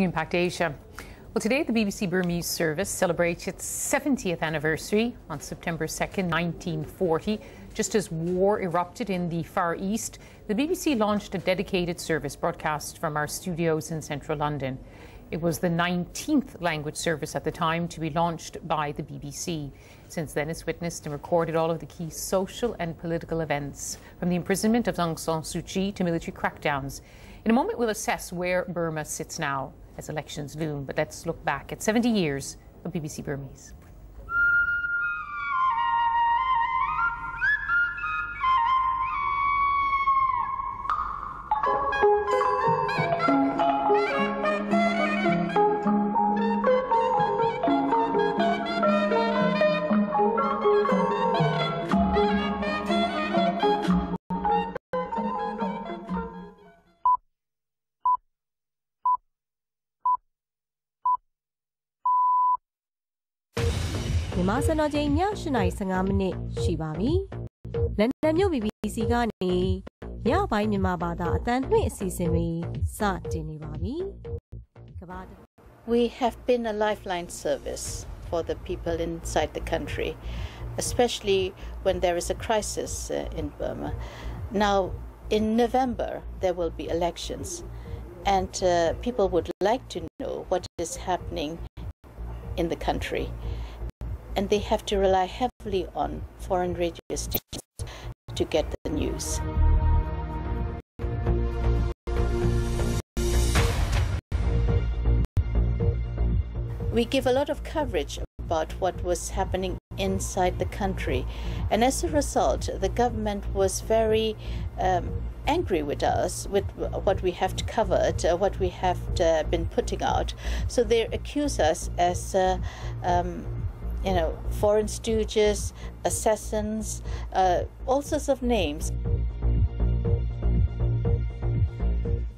Impact Asia. Well, today the BBC Burmese service celebrates its 70th anniversary on September 2nd, 1940. Just as war erupted in the Far East, the BBC launched a dedicated service broadcast from our studios in central London. It was the 19th language service at the time to be launched by the BBC. Since then, it's witnessed and recorded all of the key social and political events, from the imprisonment of Aung San Suu Kyi to military crackdowns. In a moment, we'll assess where Burma sits now as elections loom, but let's look back at 70 years of BBC Burmese.မြန်မာစံတော်ချိန်ည8:15 မိနစ်ရှိပါပြီ။လန်ဒန်မြို့ BBC ကနေညပိုင်းမြန်မာဘာသာအသံလွှင့်အစီအစဉ်တွေစတင်နေပါပြီ။ We have been a lifeline service for the people inside the country, especially when there is a crisis in Burma. Now, in November, there will be elections, and people would like to know what is happening in the country. And they have to rely heavily on foreign radio stations to get the news. We give a lot of coverage about what was happening inside the country, and as a result, the government was very angry with us, with what we have covered, what we have been putting out. So they accuse us as foreign stooges, assassins, all sorts of names.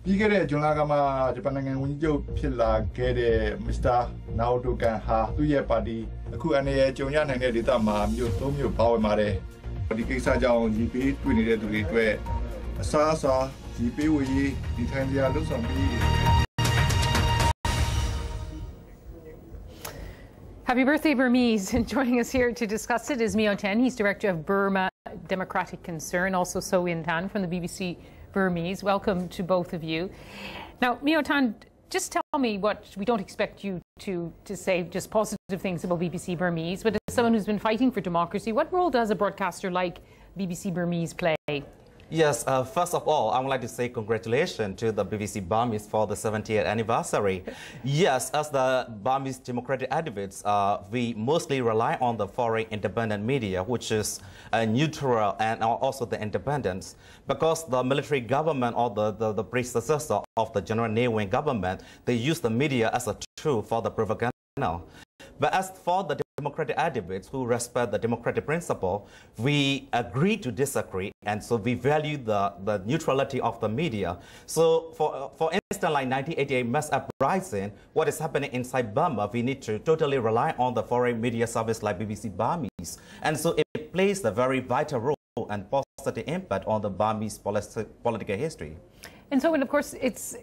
ပြီးခဲ့တဲ့ဂျွန်လကမှဂျပန်နိုင်ငံဝန်ကြီးချုပ်ဖြစ်လာခဲ့တဲ့ Mr. Naoto Kan ဟာသူ့ရဲ့ပါတီအခုအနေနဲ့ကြုံရနိုင်တဲ့ဒေသမှာမြို့၃မြို့ပါဝင်ပါတယ်။ဒီကိစ္စကြောင့်ညီပေးတွေ့နေတဲ့သူတွေအတွက်အစားအစာညီပေးဝေရေးဒီထိုင်စရာလှုပ်ဆောင်ပြီး Happy birthday, Burmese. And joining us here to discuss it is Myo Thein. He's Director of Burma Democratic Concern, also So In Tan from the BBC Burmese. Welcome to both of you. Now, Myo Thein, just tell me what, we don't expect you to say just positive things about BBC Burmese, but as someone who's been fighting for democracy, what role does a broadcaster like BBC Burmese play? Yes, first of all, I would like to say congratulations to the BBC Burmese for the 70th anniversary. Yes, as the Burmese democratic activists, we mostly rely on the foreign independent media, which is neutral and also the independence, because the military government or the pre-successor of the General Ne Win government, they use the media as a tool for the propaganda. But as for the democratic activists who respect the democratic principle, we agree to disagree, and so we value the neutrality of the media. So for instance, like 1988 mass uprising, what is happening inside Burma, we need to totally rely on the foreign media service like BBC Burmese. And so it plays a very vital role and positive impact on the Burmese political history. And so, and of course, it's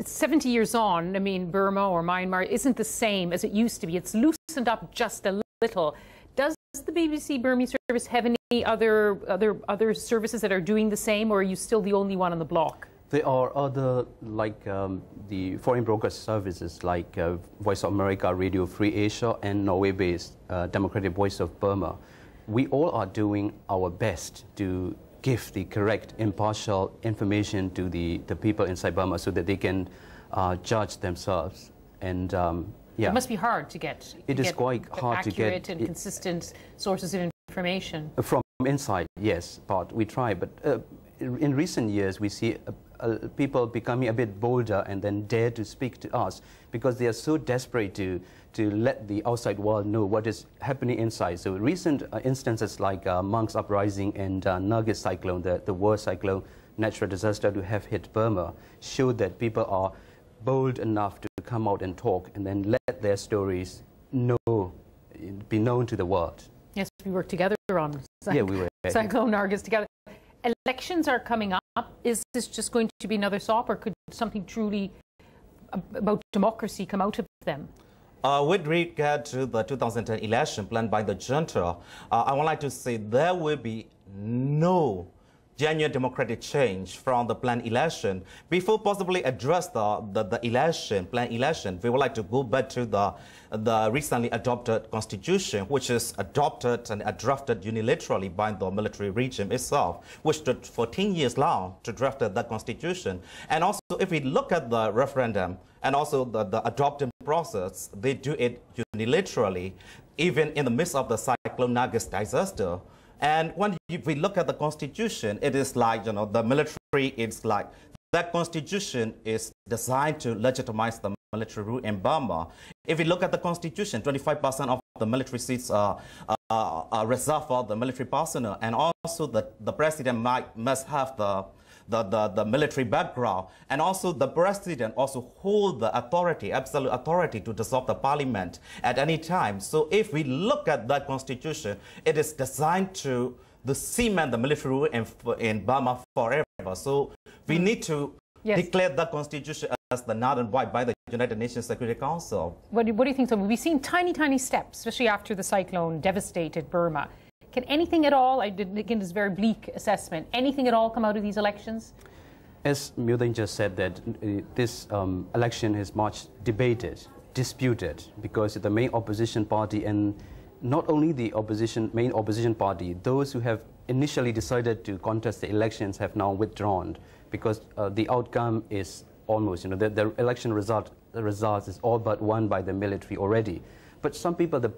70 years on. I mean, Burma or Myanmar isn't the same as it used to be. It's loosened up just a little. Does the BBC Burmese service have any other services that are doing the same, or are you still the only one on the block? There are other, like the foreign broadcast services like Voice of America, Radio Free Asia, and Norway-based Democratic Voice of Burma. We all are doing our best to give the correct, impartial information to the people inside Burma so that they can judge themselves. And yeah, it must be hard to get. It is quite hard to get accurate and consistent sources of information. From inside, yes, but we try. But in recent years, we see people becoming a bit bolder and then dare to speak to us because they are so desperate to let the outside world know what is happening inside. So recent instances like monks uprising and Nargis cyclone, the worst cyclone natural disaster to have hit Burma, show that people are bold enough to come out and talk and then let their stories be known to the world. Yes, we worked together on Cyclone Nargis together. Elections are coming up. Is this just going to be another SOP, or could something truly about democracy come out of them? With regard to the 2010 election planned by the junta, I would like to say there will be no genuine democratic change from the planned election. Before possibly address the planned election, we would like to go back to the recently adopted constitution, which is adopted and drafted unilaterally by the military regime itself, which took 14 years long to draft that constitution. And also, if we look at the referendum and also the adopting process, they do it unilaterally, even in the midst of the cyclone Nargis disaster. And when we look at the constitution, it is like, the military, it's like that constitution is designed to legitimize the military rule in Burma. If we look at the constitution, 25% of the military seats are reserved for the military personnel, and also the president must have the military background, and also the president also hold the authority, absolute authority to dissolve the parliament at any time. So if we look at that constitution, it is designed to cement the military rule in Burma forever. So we need to declare that constitution as the null and void by the United Nations Security Council. What do you think? So we've seen tiny steps, especially after the cyclone devastated Burma. Can anything at all, I did again this very bleak assessment, anything at all come out of these elections? As Myo Thein just said, that this election is much debated, disputed, because the main opposition party, and not only the main opposition party, those who have initially decided to contest the elections have now withdrawn, because the outcome is almost, the election result is all but won by the military already. But some people, the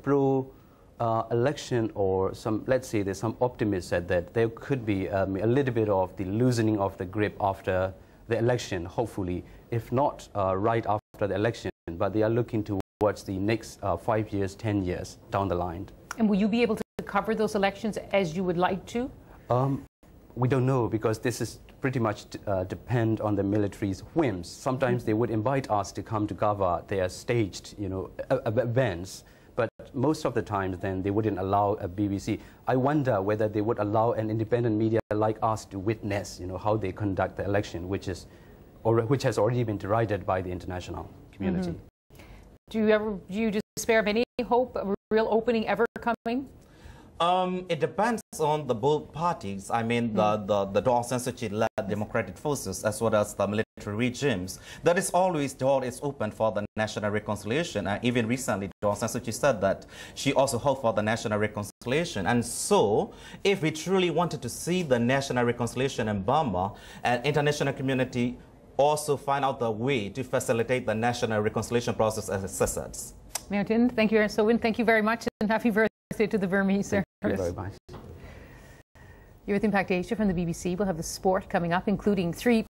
election, or let's say there's some optimists said that there could be a little bit of the loosening of the grip after the election, hopefully, if not right after the election, but they are looking towards the next 5 years, 10 years down the line. And will you be able to cover those elections as you would like to? We don't know, because this is pretty much depend on the military's whims. Sometimes they would invite us to come to cover their staged, events. But most of the time, then, they wouldn't allow a BBC. I wonder whether they would allow an independent media like us to witness, how they conduct the election, which has already been derided by the international community. Do you despair of any hope of a real opening ever coming? It depends on the both parties. I mean, the Aung San Suu Kyi-led democratic forces as well as the military regimes. That is always, door is open for the national reconciliation. And even recently, Aung San Suu Kyi said that she also hoped for the national reconciliation. And so, if we truly wanted to see the national reconciliation in Burma, and international community also find out the way to facilitate the national reconciliation process as it says. Myo Thein, thank you, thank you very much, and happy birthday to the Burmese service. Thank you very much. You're with Impact Asia from the BBC. We'll have the sport coming up, including 3